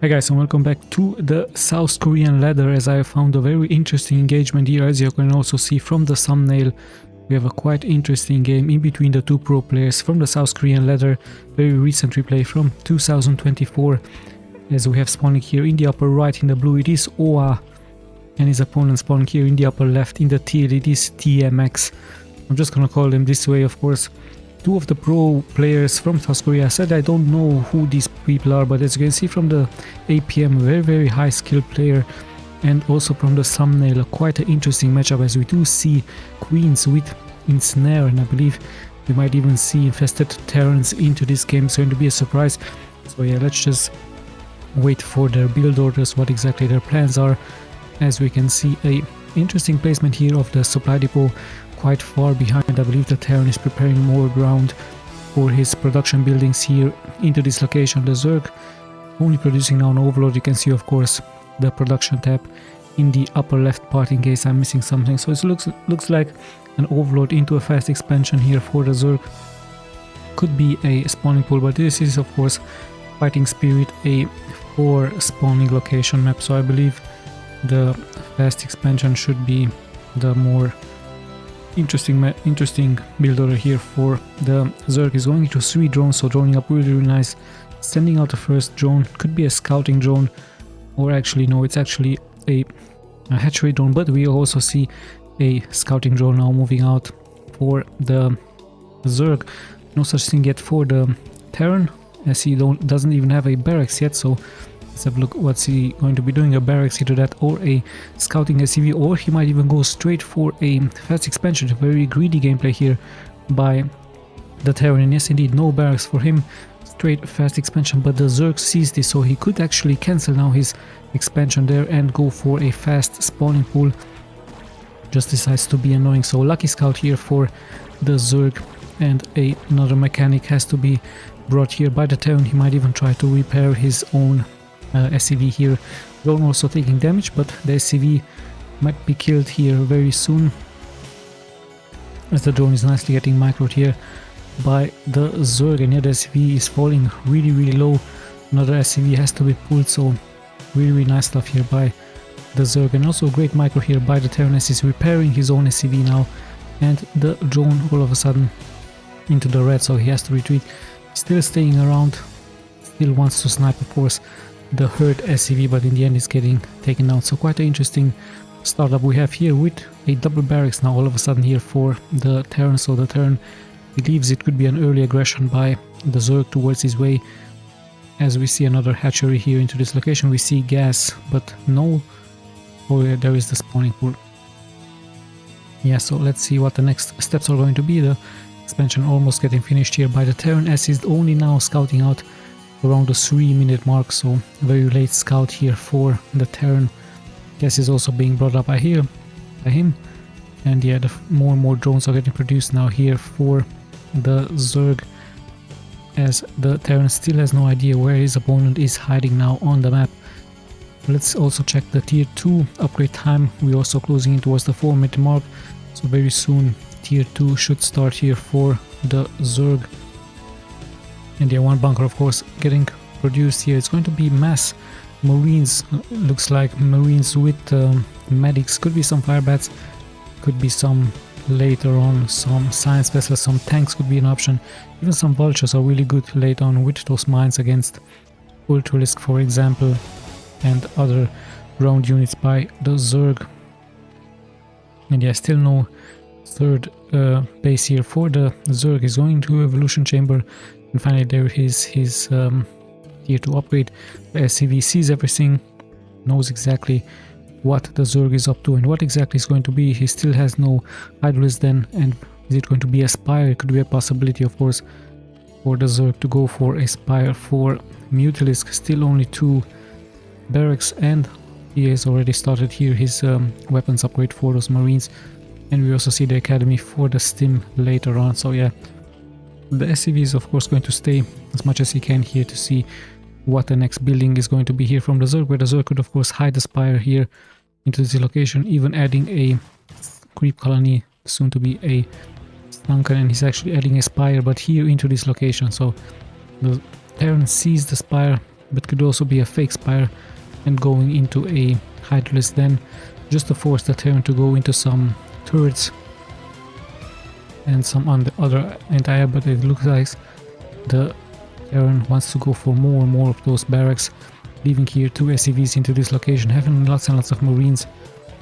Hi guys, and welcome back to the South Korean ladder, as I found a very interesting engagement here. As you can also see from the thumbnail, we have a quite interesting game in between the two pro players from the South Korean ladder. Very recent replay from 2024. As we have spawning here in the upper right in the blue, it is OA, and his opponent spawning here in the upper left in the teal, it is TMX. I'm just gonna call them this way, of course. Two of the pro players from South Korea. I said I don't know who these people are, but as you can see from the APM, very high skilled player, and also from the thumbnail, quite an interesting matchup, as we do see queens with Ensnare, and I believe we might even see infested Terrans into this game. It's going to be a surprise. So yeah, let's just wait for their build orders, what exactly their plans are. As we can see, a interesting placement here of the supply depot, quite far behind. I believe the Terran is preparing more ground for his production buildings here into this location. The Zerg only producing now an overload. You can see, of course, the production tab in the upper left part in case I'm missing something. So it looks like an overload into a fast expansion here for the Zerg. Could be a spawning pool, but this is, of course, Fighting Spirit, a 4 spawning location map. So I believe the fast expansion should be the more interesting build order here for the Zerg. Is going to 3 drones, so droning up really nice. Sending out the first drone, could be a scouting drone, or actually no, it's actually a hatchery drone, but we also see a scouting drone now moving out for the Zerg. No such thing yet for the Terran, as he doesn't even have a barracks yet. So let's have a look what's he going to be doing, a barracks into that, or a scouting SCV, or he might even go straight for a fast expansion. A very greedy gameplay here by the Terran, and yes indeed, no barracks for him, straight fast expansion, but the Zerg sees this, so he could actually cancel now his expansion there and go for a fast spawning pool. Just decides to be annoying. So lucky scout here for the Zerg, and another mechanic has to be brought here by the Terran. He might even try to repair his own SCV here. Drone also taking damage, but the SCV might be killed here very soon, as the drone is nicely getting microed here by the Zerg, and yeah, the SCV is falling really low. Another SCV has to be pulled, so really nice stuff here by the Zerg, and also great micro here by the Terran, as he's repairing his own SCV now, and the drone all of a sudden into the red, so he has to retreat. Still staying around, still wants to snipe, of course, the herd SCV, but in the end is getting taken out. So quite an interesting startup we have here with a double barracks now all of a sudden here for the Terran. So the Terran believes it could be an early aggression by the Zerg towards his way. As we see another hatchery here into this location, we see gas, but no. Oh yeah, there is the spawning pool. Yeah, so let's see what the next steps are going to be. The expansion almost getting finished here by the Terran, as he's only now scouting out around the 3-minute mark, so very late scout here for the Terran. Gas is also being brought up by him, and yeah, more and more drones are getting produced now here for the Zerg, as the Terran still has no idea where his opponent is hiding now on the map. Let's also check the tier 2 upgrade time. We're also closing in towards the 4-minute mark, so very soon tier 2 should start here for the Zerg. And yeah, one bunker, of course, getting produced here. It's going to be mass marines. Looks like marines with medics. Could be some firebats, could be some later on some science vessels, some tanks could be an option. Even some vultures are really good later on with those mines against Ultralisk, for example, and other ground units by the Zerg. And yeah, still no third base here for the Zerg. Is going to Evolution Chamber, and finally there is his tier 2 upgrade. The SCV sees everything, knows exactly what the Zerg is up to and what exactly is going to be. He still has no Hydralisk then, and is it going to be a Spire? It could be a possibility, of course, for the Zerg to go for a Spire. For Mutalisk, still only 2 barracks, and he has already started here his weapons upgrade for those marines. And we also see the academy for the stim later on. So yeah, the SCV is of course going to stay as much as he can here to see what the next building is going to be here from the Zerg, where the Zerg could of course hide the Spire here into this location, even adding a creep colony, soon to be a Stunken, and he's actually adding a Spire, but here into this location. So the Terran sees the Spire, but could also be a fake spire and going into a Hydralisk den just to force the Terran to go into some turrets and some on the other anti-air, but it looks like the Terran wants to go for more and more of those barracks, leaving here 2 SCVs into this location, having lots and lots of Marines.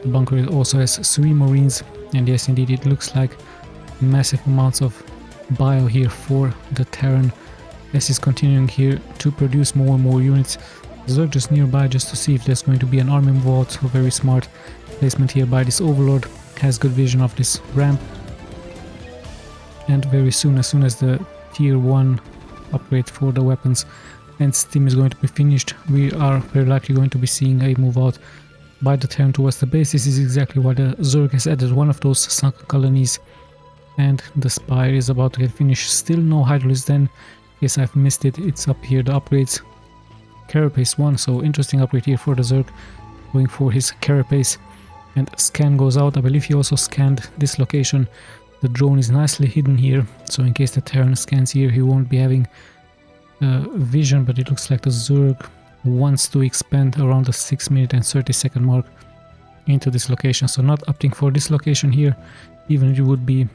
The bunker also has 3 Marines, and yes, indeed, it looks like massive amounts of bio here for the Terran, as he's continuing here to produce more and more units. Zerg just nearby just to see if there's going to be an army move out, so very smart placement here by this Overlord, has good vision of this ramp. And very soon, as soon as the tier 1 upgrade for the weapons and steam is going to be finished, we are very likely going to be seeing a move out by the Terran towards the base. This is exactly why the Zerg has added one of those sunken colonies, and the spire is about to get finished. Still no Hydralisk den. Yes, I've missed it. It's up here, the upgrades. Carapace 1, so interesting upgrade here for the Zerg, going for his Carapace. And scan goes out. I believe he also scanned this location. The drone is nicely hidden here, so in case the Terran scans here, he won't be having vision, but it looks like the Zerg wants to expand around the 6-minute and 30-second mark into this location, so not opting for this location here, even if it would be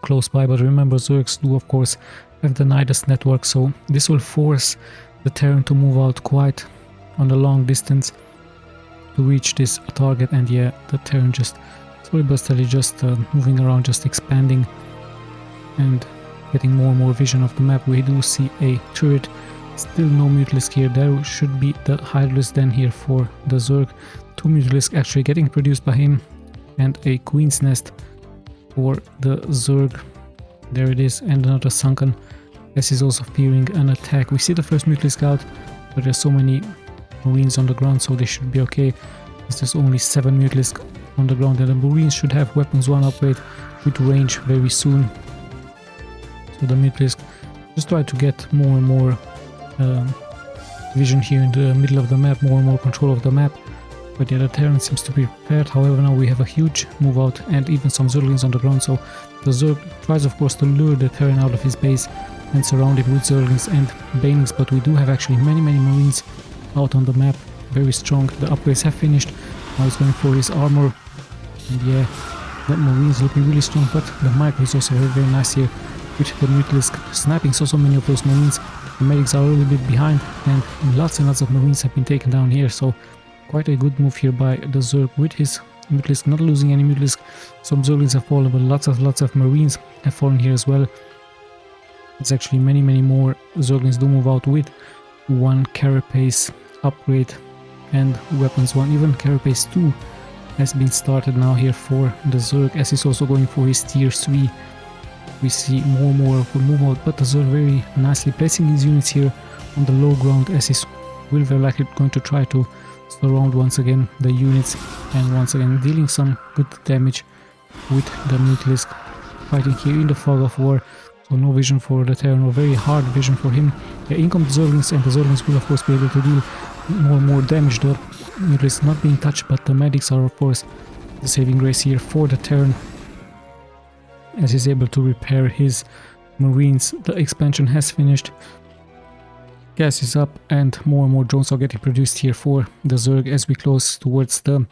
close by. But remember, Zergs do of course have the Nidus network, so this will force the Terran to move out quite on a long distance to reach this target. And yeah, the Terran just slowly but steadily just moving around, just expanding and getting more and more vision of the map. We do see a turret, still no Mutalisk here. There should be the Hydralisk den here for the Zerg. 2 Mutalisk actually getting produced by him, and a Queen's Nest for the Zerg. There it is, and another sunken, as he's also fearing an attack. We see the first Mutalisk out, but there's so many Marines on the ground, so they should be okay. There's only 7 Mutalisk on the ground, and the Marines should have weapons 1 upgrade with range very soon. So the Mutalisk just try to get more and more vision here in the middle of the map, more and more control of the map. But yeah, the Terran seems to be prepared. However, now we have a huge move out and even some Zerglings on the ground, so the Zerg tries of course to lure the Terran out of his base and surround it with Zerglings and Banelings, but we do have actually many Marines out on the map, very strong. The upgrades have finished. Now he's going for his armor, and yeah, that Marine is looking really strong, but the micro is also very nice here with the Mutalisk sniping so many of those Marines. The medics are a little bit behind, and lots of Marines have been taken down here, so quite a good move here by the Zerg with his Mutalisk, not losing any Mutalisk. Some Zerglings have fallen, but lots of Marines have fallen here as well. It's actually many more Zerglings do move out with 1 Carapace upgrade and weapons 1. Even Carapace 2 has been started now here for the Zerg, as he's also going for his tier 3. We see more of a move out, but the Zerg very nicely placing his units here on the low ground, as he's will very likely going to try to surround once again the units, and once again dealing some good damage with the Mutalisk, fighting here in the fog of war. So no vision for the Terran, or very hard vision for him. Yeah, in comes the Zerglings, and the Zerglings will of course be able to deal more and more damage. The Mutalisk not being touched, but the medics are of course the saving grace here for the Terran, as he's able to repair his Marines. The expansion has finished. Gas is up, and more drones are getting produced here for the Zerg as we close towards the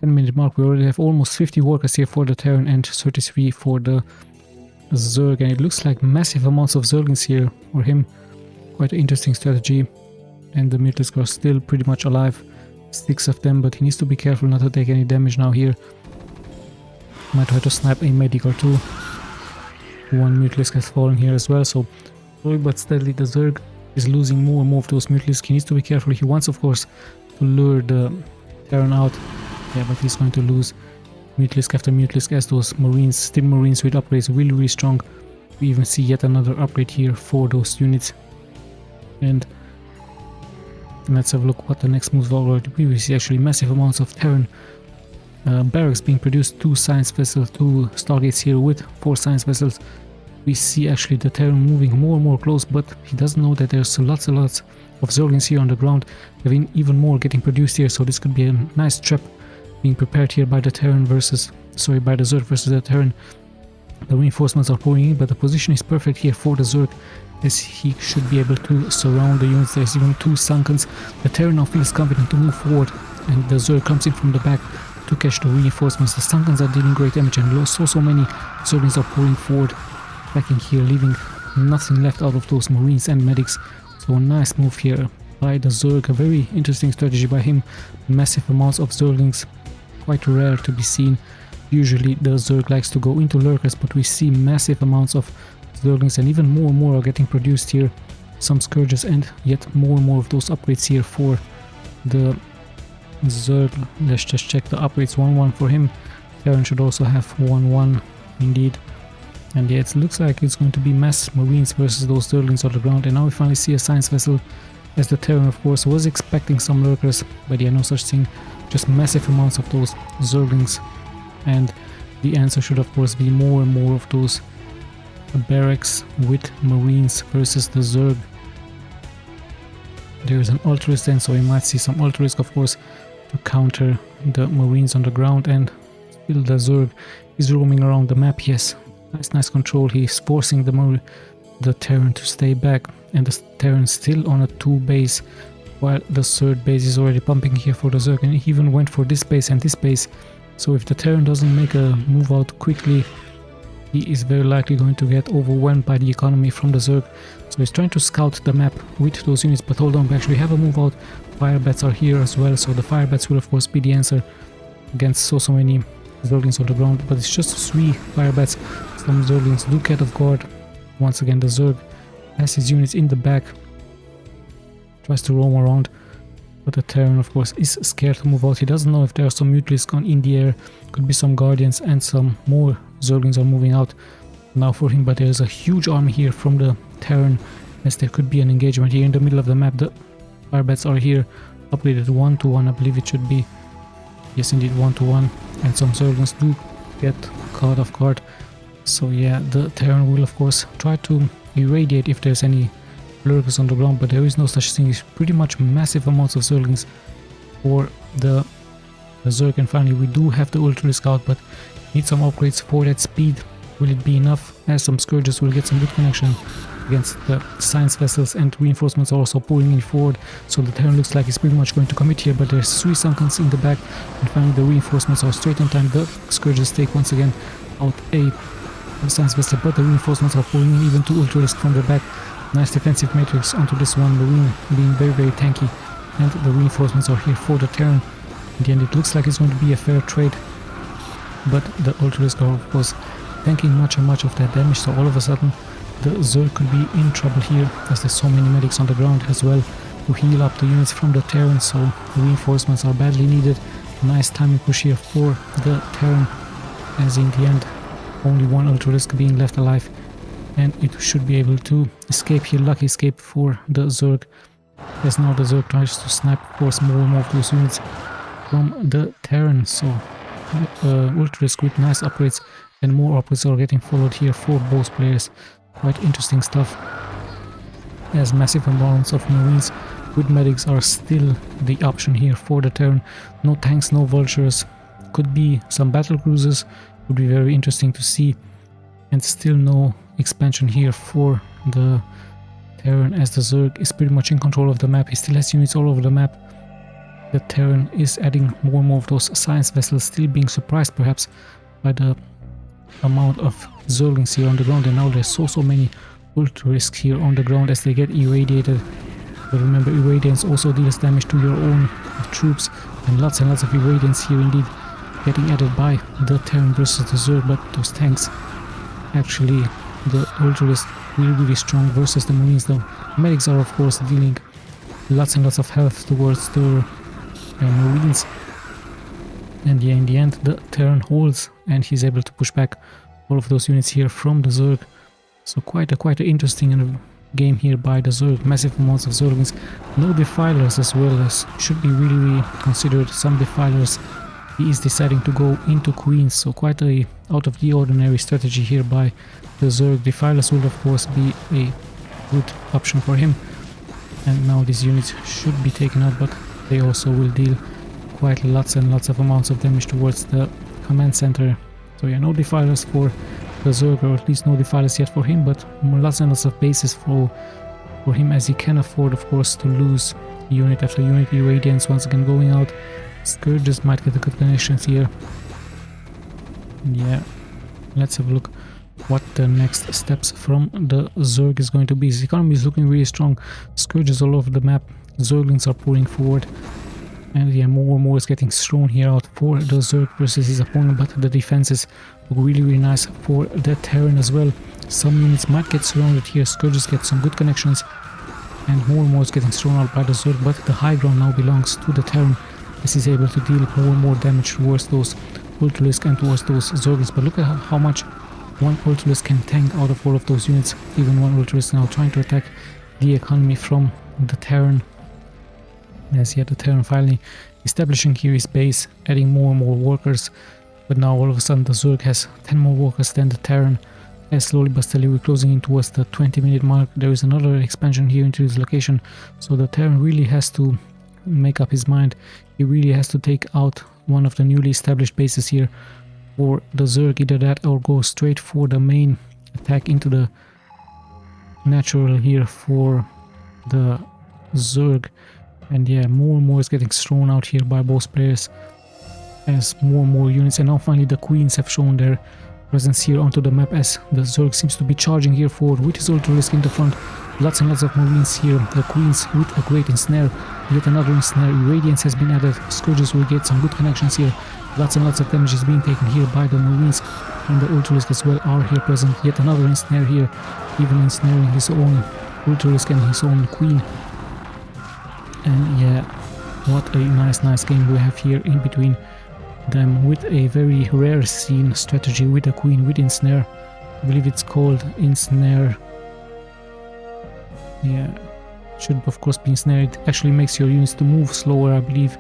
10-minute mark. We already have almost 50 workers here for the Terran and 33 for the Zerg, and it looks like massive amounts of Zerglings here for him. Quite an interesting strategy, and the Mutalisk are still pretty much alive, 6 of them, but he needs to be careful not to take any damage now here. Might try to snipe a medic or 2. 1 Mutalisk has fallen here as well, so slowly but steadily the Zerg is losing more and more of those Mutalisk. He needs to be careful. He wants of course to lure the Terran out, yeah, but he's going to lose Mutalisk after Mutalisk, as those Marines, still Marines with upgrades, really strong. We even see yet another upgrade here for those units. And let's have a look what the next moves are going to be. We see actually massive amounts of Terran barracks being produced, 2 science vessels, 2 stargates here with 4 science vessels. We see actually the Terran moving more and more close, but he doesn't know that there's lots of Zerglings here on the ground, having even more getting produced here, so this could be a nice trap being prepared here by the Terran versus, by the Zerg versus the Terran. The reinforcements are pouring in, but the position is perfect here for the Zerg, as he should be able to surround the units. There's even 2 Sunkens. The Terran now feels confident to move forward, and the Zerg comes in from the back to catch the reinforcements. The Sunkens are dealing great damage, and so many Zerglings are pouring forward, attacking here, leaving nothing left out of those Marines and medics. So a nice move here by the Zerg, a very interesting strategy by him. Massive amounts of Zerglings, quite rare to be seen. Usually the Zerg likes to go into lurkers, but we see massive amounts of Zerglings, and even more and more are getting produced here. Some Scourges and yet more and more of those upgrades here for the Zerg. Let's just check the upgrades. 1-1 for him. Terran should also have 1-1 indeed. And yeah, it looks like it's going to be mass Marines versus those Zerglings on the ground. And now we finally see a science vessel, as the Terran of course was expecting some lurkers, but yeah, no such thing. Just massive amounts of those Zerglings. And the answer should of course be more and more of those barracks with Marines versus the Zerg. There is an Ultra-Risk then, so we might see some Ultra-Risk of course to counter the Marines on the ground, and still the Zerg is roaming around the map. Yes, nice control. He's forcing the Terran to stay back, and the Terran still on a 2 base, while the 3rd base is already pumping here for the Zerg, and he even went for this base and this base. So if the Terran doesn't make a move out quickly, he is very likely going to get overwhelmed by the economy from the Zerg. So he's trying to scout the map with those units, but hold on, we actually have a move out. Fire bats are here as well, so the fire bats will of course be the answer against so many Zerglings on the ground, but it's just 3 fire bats. Some Zerglings do get off guard. Once again the Zerg has his units in the back, tries to roam around, but the Terran of course is scared to move out. He doesn't know if there are some Mutalisks gone in the air, could be some Guardians, and some more Zerglings are moving out now for him, but there is a huge army here from the Terran, as there could be an engagement here in the middle of the map. The firebats are here, upgraded 1-1, I believe it should be. Yes indeed, 1-1, and some Zerglings do get caught off guard. So yeah, the Terran will of course try to irradiate if there's any lurkers on the ground, but there is no such thing. It's pretty much massive amounts of Zerglings for the Zerg. And finally we do have the Ultra-Risk out, but need some upgrades for that speed. Will it be enough? As some Scourges will get some good connection against the science vessels, and reinforcements are also pulling in forward, so the Terran looks like it's pretty much going to commit here, but there's 3 Sunkens in the back, and finally the reinforcements are straight on time. The Scourges take once again out a science vessel, but the reinforcements are pulling in, even 2 Ultra-Risk from the back. Nice defensive matrix onto this one Marine, being very tanky, and the reinforcements are here for the Terran. In the end it looks like it's going to be a fair trade, but the Ultra-Risk are of course tanking much of that damage, so all of a sudden the Zerg could be in trouble here, as there's so many medics on the ground as well to heal up the units from the Terran, so the reinforcements are badly needed. Nice timing push here for the Terran, as in the end only 1 Ultra-Risk being left alive, and it should be able to escape here. Lucky escape for the Zerg, as now the Zerg tries to snipe of course more and more of those units from the Terran. So Ultra-Risk with nice upgrades, and more upgrades are getting followed here for both players. Quite interesting stuff, as massive amounts of Marines with medics are still the option here for the Terran. No tanks, no vultures, could be some battle cruisers, would be very interesting to see, and still no expansion here for the Terran, as the Zerg is pretty much in control of the map. He still has units all over the map. The Terran is adding more and more of those science vessels, still being surprised perhaps by the amount of Zerglings here on the ground, and now there's so many Ultra-Risks here on the ground as they get irradiated. But remember, irradiance also deals damage to your own troops, and lots of irradiance here indeed getting added by the Terran versus the Zerg. But those tanks, actually the Ultra-Risk really strong versus the Marines. The medics are of course dealing lots of health towards the Marines, and yeah, in the end the Terran holds, and he's able to push back all of those units here from the Zerg. So quite an interesting game here by the Zerg. Massive amounts of Zerglings, no defilers as well, as should be really considered. Some defilers, he is deciding to go into Queens, so quite a out of the ordinary strategy here by the Zerg. Defilers will of course be a good option for him, and now these units should be taken out, but they also will deal quite lots of amounts of damage towards the command center. So yeah, no defilers for the Zerg, or at least no defilers yet for him, but lots and lots of bases for him, as he can afford, of course, to lose unit after unit. Irradiance once again going out. Scourges might get a good connections here. Yeah, let's have a look what the next steps from the Zerg is going to be. His economy is looking really strong. Scourges all over the map. Zerglings are pouring forward. And yeah, more and more is getting thrown here out for the Zerg versus his opponent, but the defenses look really, really nice for the Terran as well. Some units might get surrounded here. Scourges get some good connections, and more is getting thrown out by the Zerg, but the high ground now belongs to the Terran, as he's able to deal more and more damage towards those Ultralisk and towards those Zerglings. But look at how much one Ultralisk can tank out of all of those units. Even one Ultralisk now trying to attack the economy from the Terran. As yet the Terran finally establishing here his base, adding more and more workers, but now all of a sudden the Zerg has 10 more workers than the Terran. As slowly but steadily we're closing in towards the 20-minute mark. There is another expansion here into this location, so the Terran really has to make up his mind. He really has to take out one of the newly established bases here for the Zerg, either that or go straight for the main attack into the natural here for the Zerg. And yeah, more and more is getting thrown out here by both players as more and more units. And now finally the Queens have shown their presence here onto the map, as the Zerg seems to be charging here forward with his Ultralisk in the front. Lots and lots of Marines here. The Queens with a great ensnare. Yet another ensnare. Irradiance has been added. Scourges will get some good connections here. Lots and lots of damage is being taken here by the Marines. And the Ultralisk as well are here present. Yet another ensnare here. Even ensnaring his own Ultralisk and his own Queen. And yeah, what a nice game we have here in between them, with a very rare seen strategy with a Queen with ensnare. I believe it's called ensnare. Yeah, should of course be ensnare. It actually makes your units to move slower, I believe,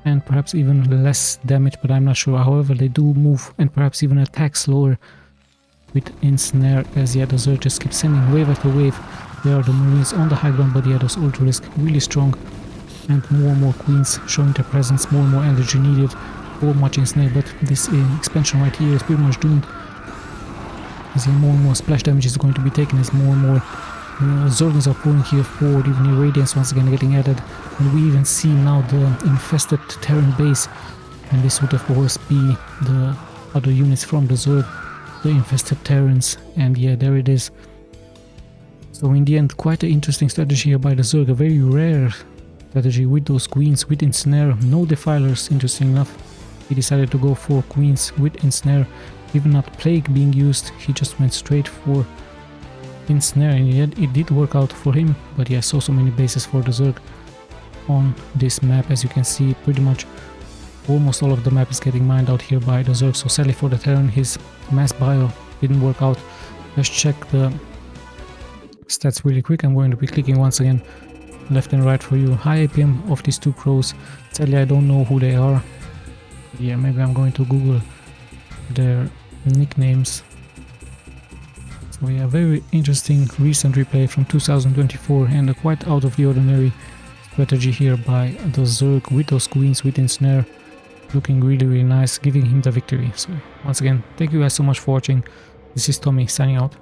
and perhaps even less damage, but I'm not sure. However, they do move and perhaps even attack slower with ensnare, as yeah, the Zerg just keep sending wave after wave. There are the Marines on the high ground, but yeah, those Ultralisk really strong, and more Queens showing their presence, more and more energy needed for much ensnare. But this expansion right here is pretty much doomed, as more and more splash damage is going to be taken, as more and more Zerglings are pouring here forward. Even Irradiance once again getting added, and we even see now the infested Terran base, and this would of course be the other units from the Zerg, the infested Terrans. And yeah, there it is. So in the end, quite an interesting strategy here by the Zerg, a very rare strategy with those Queens with ensnare. No defilers, interesting enough. He decided to go for Queens with ensnare, even not Plague being used. He just went straight for ensnare, and yet it did work out for him. But yeah, so many bases for the Zerg on this map. As you can see, pretty much almost all of the map is getting mined out here by the Zerg. So sadly for the Terran, his mass bio didn't work out. Let's check the stats really quick. I'm going to be clicking once again left and right for you. High APM of these two pros. Sadly, I don't know who they are. Yeah, maybe I'm going to Google their nicknames. So yeah, very interesting recent replay from 2024, and a quite out of the ordinary strategy here by the Zerg with those Queens with ensnare. Looking really nice, giving him the victory. So once again, thank you guys so much for watching. This is Tommy signing out.